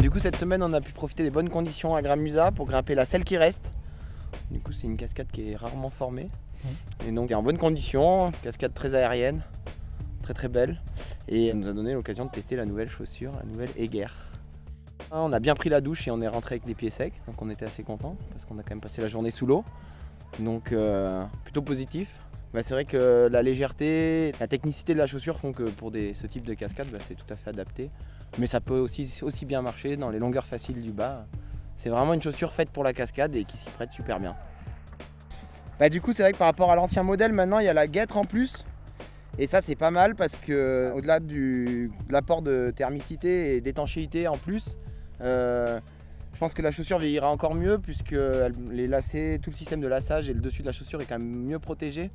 Du coup cette semaine on a pu profiter des bonnes conditions à Gramusa pour grimper la Selle qui reste. Du coup c'est une cascade qui est rarement formée. Et donc c'est en bonne condition, cascade très aérienne, très belle. Et ça nous a donné l'occasion de tester la nouvelle chaussure, la nouvelle Eiger. On a bien pris la douche et on est rentré avec les pieds secs, donc on était assez contents parce qu'on a quand même passé la journée sous l'eau. Donc plutôt positif. C'est vrai que la légèreté, la technicité de la chaussure font que pour ce type de cascade, c'est tout à fait adapté. Mais ça peut aussi bien marcher dans les longueurs faciles du bas. C'est vraiment une chaussure faite pour la cascade et qui s'y prête super bien. Du coup c'est vrai que par rapport à l'ancien modèle, maintenant il y a la guêtre en plus. Et ça c'est pas mal parce que au-delà de l'apport de thermicité et d'étanchéité en plus, je pense que la chaussure vieillira encore mieux puisque les lacets, tout le système de laçage et le dessus de la chaussure est quand même mieux protégé.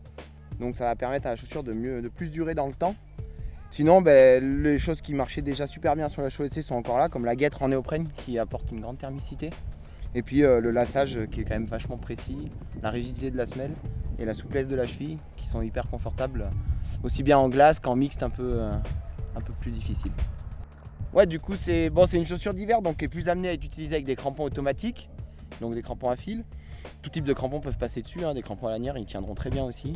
Donc ça va permettre à la chaussure de plus durer dans le temps. Sinon les choses qui marchaient déjà super bien sur la chaussée sont encore là, comme la guêtre en néoprène qui apporte une grande thermicité. Et puis le laçage qui est quand même vachement précis, la rigidité de la semelle et la souplesse de la cheville qui sont hyper confortables, aussi bien en glace qu'en mixte un peu plus difficile. Ouais, du coup c'est une chaussure d'hiver donc qui est plus amenée à être utilisée avec des crampons automatiques, donc des crampons à fil. Tout type de crampons peuvent passer dessus, des crampons à lanière ils tiendront très bien aussi.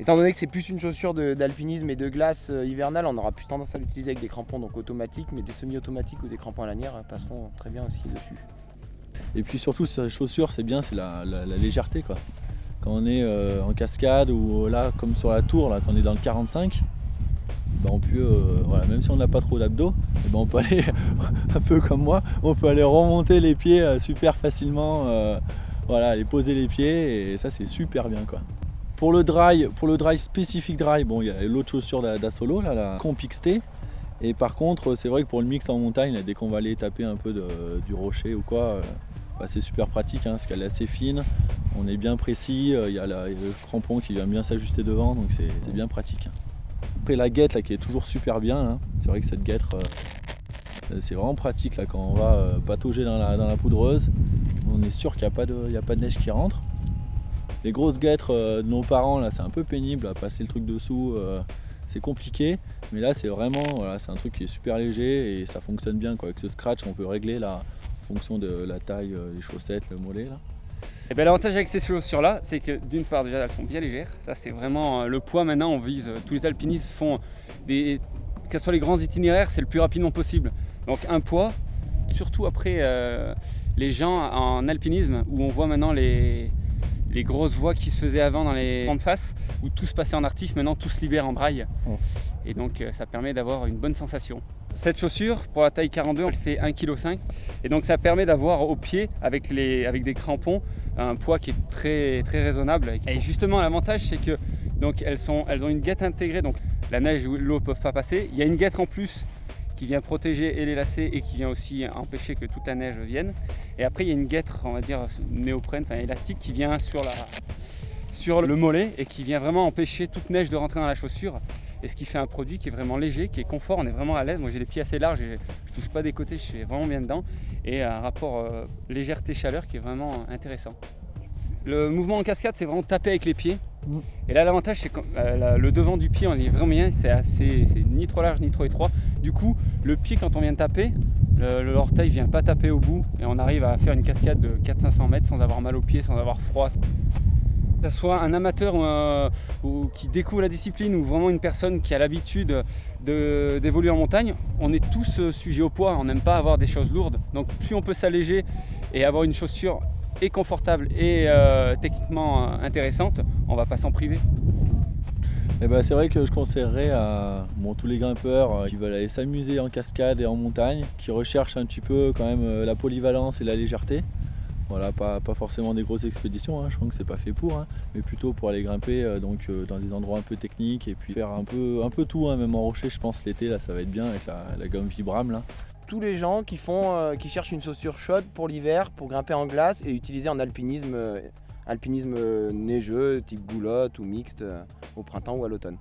Étant donné que c'est plus une chaussure d'alpinisme et de glace hivernale, on aura plus tendance à l'utiliser avec des crampons donc automatiques, mais des semi-automatiques ou des crampons à lanière passeront très bien aussi dessus. Et puis surtout cette chaussure c'est bien, c'est la légèreté quoi. Quand on est en cascade ou là comme sur la tour, là, quand on est dans le 45, on peut, voilà, même si on n'a pas trop d'abdos, on peut aller, un peu comme moi, on peut aller remonter les pieds super facilement, voilà, aller poser les pieds et ça c'est super bien quoi. Pour le dry spécifique dry, il y a l'autre chaussure d'Asolo, la Comp XT. Et par contre, c'est vrai que pour le mixte en montagne, dès qu'on va aller taper un peu du rocher ou quoi, c'est super pratique parce qu'elle est assez fine, on est bien précis, il y a le crampon qui vient bien s'ajuster devant, donc c'est bien pratique. Après la guêtre là, qui est toujours super bien, c'est vrai que cette guêtre, c'est vraiment pratique là, quand on va patauger dans la poudreuse, on est sûr qu'il n'y a pas de neige qui rentre. Les grosses guêtres de nos parents, là, c'est un peu pénible à passer le truc dessous, c'est compliqué. Mais là, c'est vraiment, voilà, c'est un truc qui est super léger et ça fonctionne bien quoi. Avec ce scratch, on peut régler là, en fonction de la taille des chaussettes, le mollet là. Et l'avantage avec ces chaussures-là, c'est que d'une part déjà elles sont bien légères. Ça c'est vraiment le poids maintenant. On vise, tous les alpinistes font quels soient les grands itinéraires, c'est le plus rapidement possible. Donc un poids, surtout après les gens en alpinisme où on voit maintenant les grosses voies qui se faisaient avant dans les grandes faces, où tout se passait en artif, maintenant tout se libère en braille. Et donc ça permet d'avoir une bonne sensation. Cette chaussure, pour la taille 42, elle fait 1,5 kg. Et donc ça permet d'avoir au pied, avec des crampons, un poids qui est très raisonnable. Et justement l'avantage c'est que elles ont une guêtre intégrée, donc la neige ou l'eau ne peuvent pas passer. Il y a une guêtre en plus qui vient protéger et les lacets et qui vient aussi empêcher que toute la neige vienne. Et après il y a une guêtre, on va dire néoprène, élastique, qui vient sur le mollet et qui vient vraiment empêcher toute neige de rentrer dans la chaussure. Et ce qui fait un produit qui est vraiment léger, qui est confort, on est vraiment à l'aise. Moi j'ai les pieds assez larges, et je touche pas des côtés, je suis vraiment bien dedans. Et un rapport légèreté-chaleur qui est vraiment intéressant. Le mouvement en cascade, c'est vraiment taper avec les pieds. Et là l'avantage c'est que le devant du pied on est vraiment bien, c'est ni trop large ni trop étroit. Du coup le pied quand on vient de taper, l'orteil vient pas taper au bout et on arrive à faire une cascade de 400-500 mètres sans avoir mal aux pieds, sans avoir froid. Que ce soit un amateur qui découvre la discipline ou vraiment une personne qui a l'habitude d'évoluer en montagne, on est tous sujets au poids, on n'aime pas avoir des choses lourdes. Donc plus on peut s'alléger et avoir une chaussure et confortable et techniquement intéressante, on va pas s'en priver. C'est vrai que je conseillerais à tous les grimpeurs qui veulent aller s'amuser en cascade et en montagne, qui recherchent un petit peu quand même la polyvalence et la légèreté. Voilà, pas forcément des grosses expéditions, je crois que c'est pas fait pour, mais plutôt pour aller grimper dans des endroits un peu techniques et puis faire un peu tout, même en rocher. Je pense l'été là ça va être bien avec la gomme Vibram là. Tous les gens qui cherchent une chaussure chaude pour l'hiver, pour grimper en glace et utiliser en alpinisme neigeux, type goulotte ou mixte, au printemps ou à l'automne.